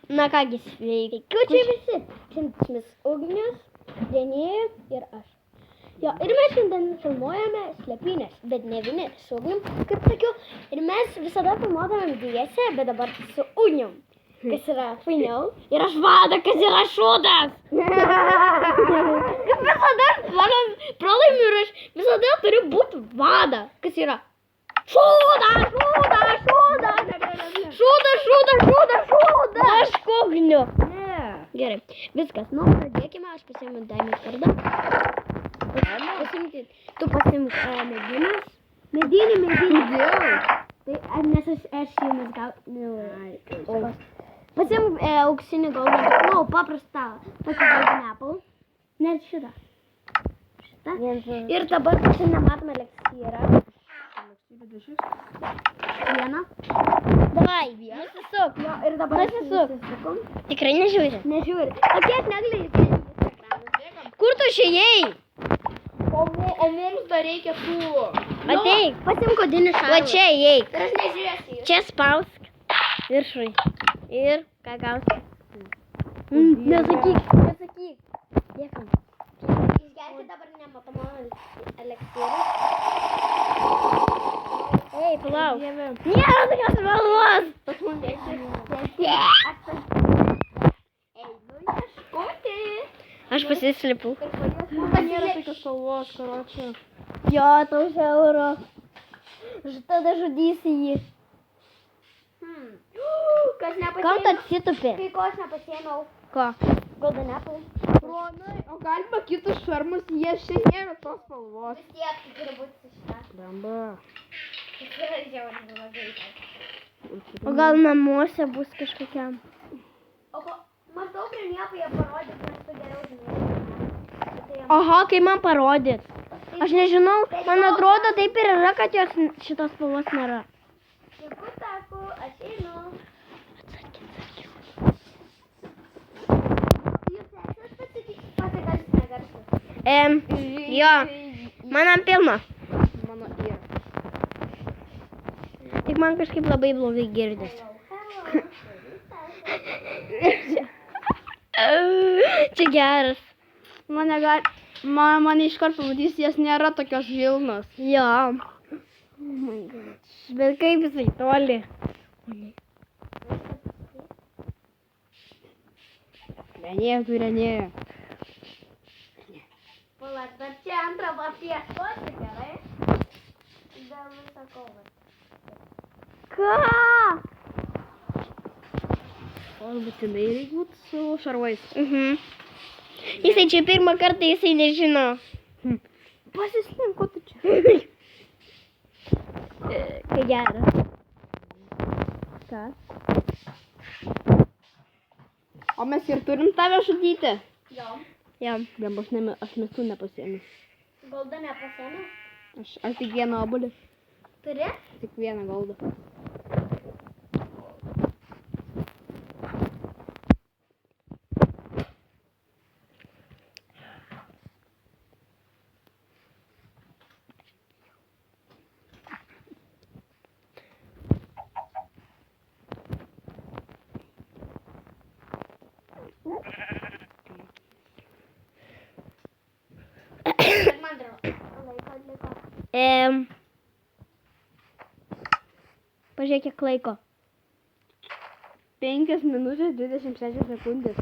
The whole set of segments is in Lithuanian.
Na kągi, sveiki. Čia visi. Šiandien Ugnius, Denėja ir aš. Jo, ir mes šiandien filmuojame Slėpynės, bet ne vieni su Ugnium, kaip sakiau. Ir mes visada filmuodavome dviese, bet dabar su Ugnium. Kas yra fainiau. Ir aš Vada, kas yra šūdas. Kaip visada pralaimiu ir aš visada turiu būti Vada. Kas yra? Šūdas. Aš Ugniu. Gerai, viskas. Nu, pradėkime, aš pasiėmiau Daimės vardą. Pasimti, tu pasimk medinės. Medinį. Tai, nes aš jumis gal... Pasimk auksinį golden, nu, paprastą, pasimk apple. Net šitą. Ir dabar nematome eleksyrą. Vieną. Davai, nusisuk. Jo, ir dabar nusisukom. Tikrai nežiūri? Nežiūri. O kiek negali? Kur tu išėjai? O mums dar reikia tų... Ateik, pasimk kodinį šarvą. Va čia įeik. Ir aš nežiūrėsiu. Čia spausk. Viršui. Ir ką gausi? Nesakyk. Dėkam. Išgerti dabar nematomą elektryrą. Ei, palauk. Nėra tokios spalvos. Pas mums ieškoti. Aš pasislipu. Nėra tokios spalvos, karočią. Jo, tau euro. Tada žudysi jį. Kas nepasėmiau? Kam tu atsitupi? Kai ko aš nepasėmiau? Ko? Golden apple. Ronai, o galima kitus šarmus, jie šiandien nėra tos spalvos. Vis tiek, tai turi būti su šitą. Bamba. Tai yra žiauriai blogai. O gal namuose bus kažkokiam? O maždaug prie nieko jie parodys, nes tu geriau žinai. Oho, kai man parodyt. Aš nežinau, man atrodo taip ir yra, kad jos šitos spalvos nėra. Jeigu sako, aš einu. Jūs esate pasigarsis negarsis. Jo, man pilna. Mano yra. Tik man kažkaip labai blogai girdis. Čia geras. Mane iškart pamatys, jas nėra tokios vilnos. Jo. Bet kaip jisai toli. Renėja. Palauk, dar čia antrą papieškoti, gerai? Dėl visą kovą. Ką? O būtinai reikia būti su šarvais. Jisai čia pirmą kartą, jisai nežino. Pasislink, ko tu čia? Kai geras. Ką? O mes ir turim tave žudyti. Jo. Jam, aš mesų nepasėmiu. Goldą nepasėmė? Aš tik vieną obuolį. Turi? Tik vieną goldą. Man laiko. Pažiūrėk, kiek laiko. 5 minutės 26 sekundės.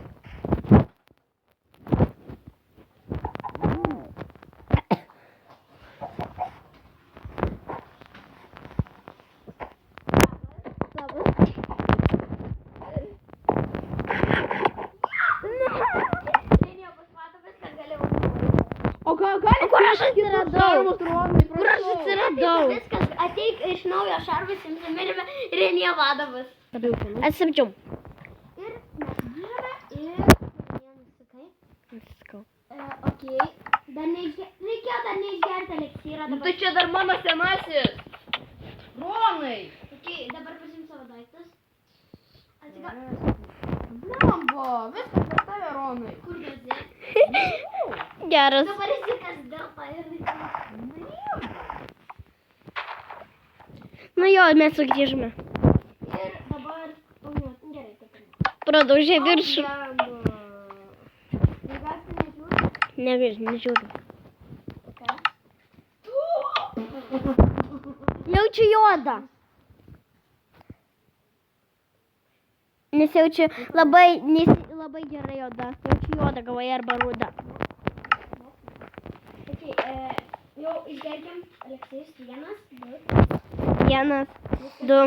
O ką gali? Kur aš atsiradau? Kur aš atsiradau? Viskas, ateik iš naujo šarvus, imsimirime ir Renija vadovas. Atsipčiau. Ir mes grįžame ir... Nusiskau. Okei. Reikėjo dar neišgerti elektryrą. Tai čia dar mano senasis. Ronai. Okei, dabar pasim savo daiktus. Blemba, viskas per tave, Ronai. Kur dėzi? Geras. Dabar esi kas dėl to ir... Nu jo, mes sugrįžome. Ir dabar... Gerai, taip. Pradaužė viršų. Nežiūriu. Jaučiu juodą. Nesijaučiu labai gerai juoda. Jaučiu juodą galvoje arba rudą. Jau išgergiam, Aleksėjus, 1, 2,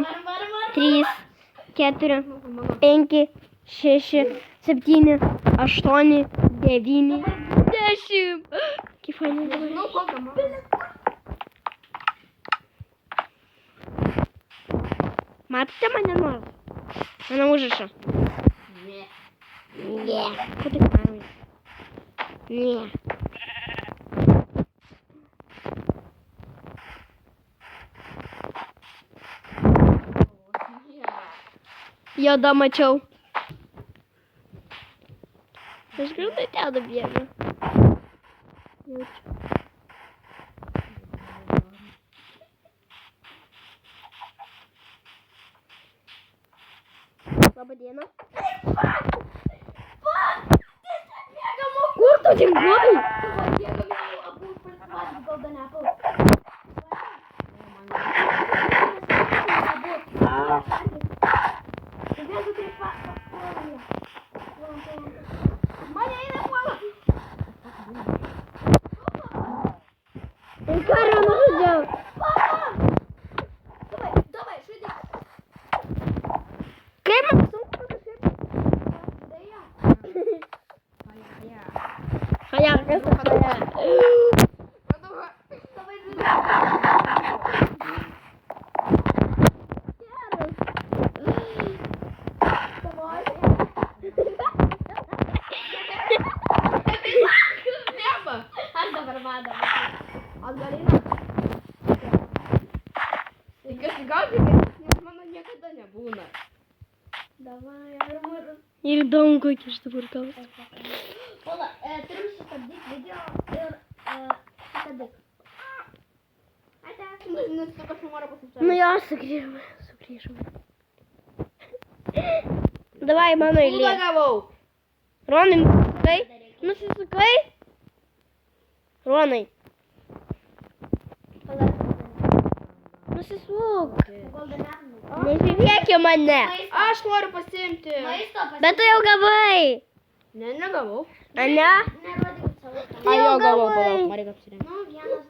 3, 4, 5, 6, 7, 8, 9, 10. Kaip fainai dabar. Nu, kokią mamą? Matote mane nors? Mano užrašą. Ne. Ne. Ko tik man? Ne. Joda mačiau. Aš greitai ten nubėgu. Jaučiu. Labą dieną. Kur tu dingai? Karą nužudžiau. Kaip man sunku kažkaip? Haja, kas tu haja? Aš dabar vada. Atgalina. Tikiuosi gauti, nes mano niekada nebūna. Davai, armur. Ir įdomu, kokį aš dabar gausiu. Ola, turim sustabdyti video ir sustabdyk. Ate. Nes tu kažką nori pasisakyti. Nu jo, sugrįžome. Davai, mano eilė. Lūdą gavau. Ronai, nusisukai? Ronai. Nusisuk. Nežiūrėk į mane. Aš noriu pasiimti. Bet tu jau gavai. Ne, negavau. Ane? Nerodyk savo. Tu jau gavau, gavai. palauk, man reikia apsirengti. Nu, vienas.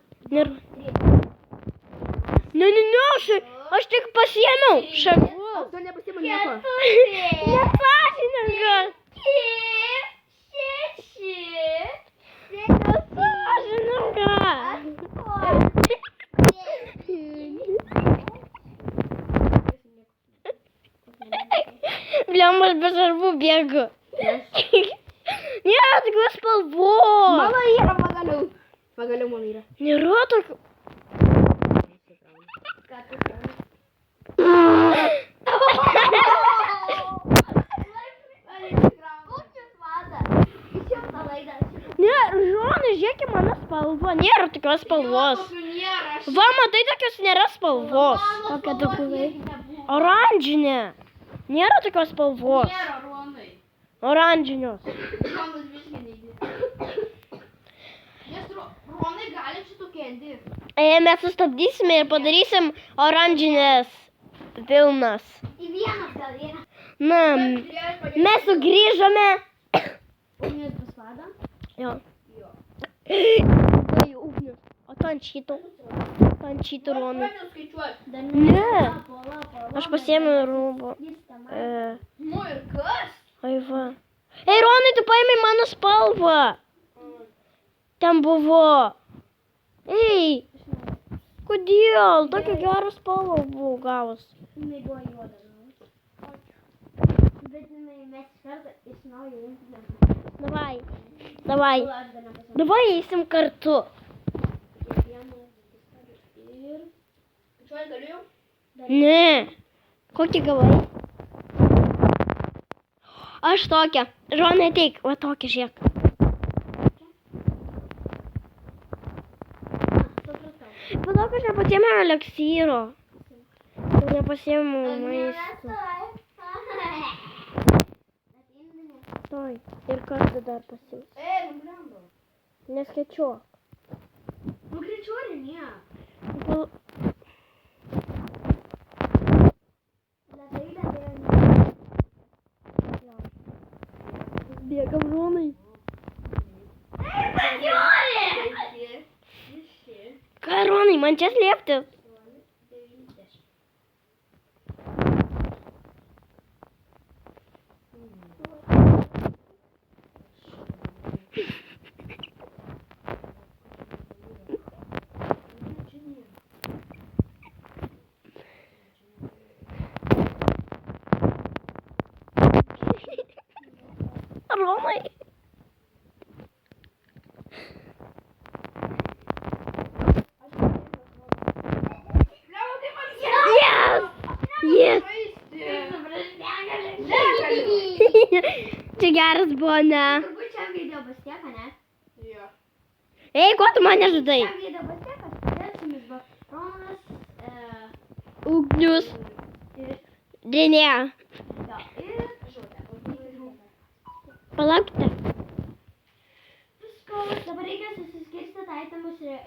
Ne, aš tik pasiėmiau. Šagu. Tu nepasiėmė nieko. Nesąžiningas. Bliam, aš be žarbų bėgu. Nėra tokios spalvos. Mano yra pagaliau. Pagaliau mano yra. Nėra tokių. Ką tu sakai? Ne, Žonai, žiūrėk į mano spalvą. Nėra tokios spalvos. Va, matai, tokios nėra spalvos. Kokia tu buvai? Oranžinė. Nėra tokios spalvos. Nėra, Ronai. Oranžinios. Ronas visgi neįdė. Nes Ronai gali šito kendi. Mes sustabdysime ir padarysim oranžinės vilnas. Į vienas gal yra. Na, mes sugrįžome. Ugnis bus vada? Jo. Tai ugnis. O tu ant šito. Ronai. Ne. Aš pasiėmiau rūbą. Nu ir kas? Ai va. Ei, Ronai, tu paėmei mano spalvą. Ten buvo. Ei. Kodėl? Tokia gera spalva buvo gavus. Jinai buvo juoda. Bet jinai mes iš karto iš naujo imsime. Davai. Davai eisim kartu. Ir... Skaičiuoji galiu? Ne. Kokį gavai? Aš tokią. Žonai, ateik. Va tokią, žiūrėk. Palauk, aš nepasiėmiau eleksyro. Nepasiėmiau maisto. Oi, ir kartą dar pasiūs. Nublemba. Neskaičiuok. Nu greičiau, ne. Gal... Bėgam, Ronai. Ką, Ronai, man čia slėptis? Ромai. Yes! Čia geras buvo, ne? Turbūt čia video bus tiek, ne? Jo. Ei, ko tu mane žudai? Čia video bus tiek, vėl su jumis buvo Ronas, Ugnius. ir Denė. Žodė. Palaukite. Viskas, dabar reikia susiskirstyti itemus ir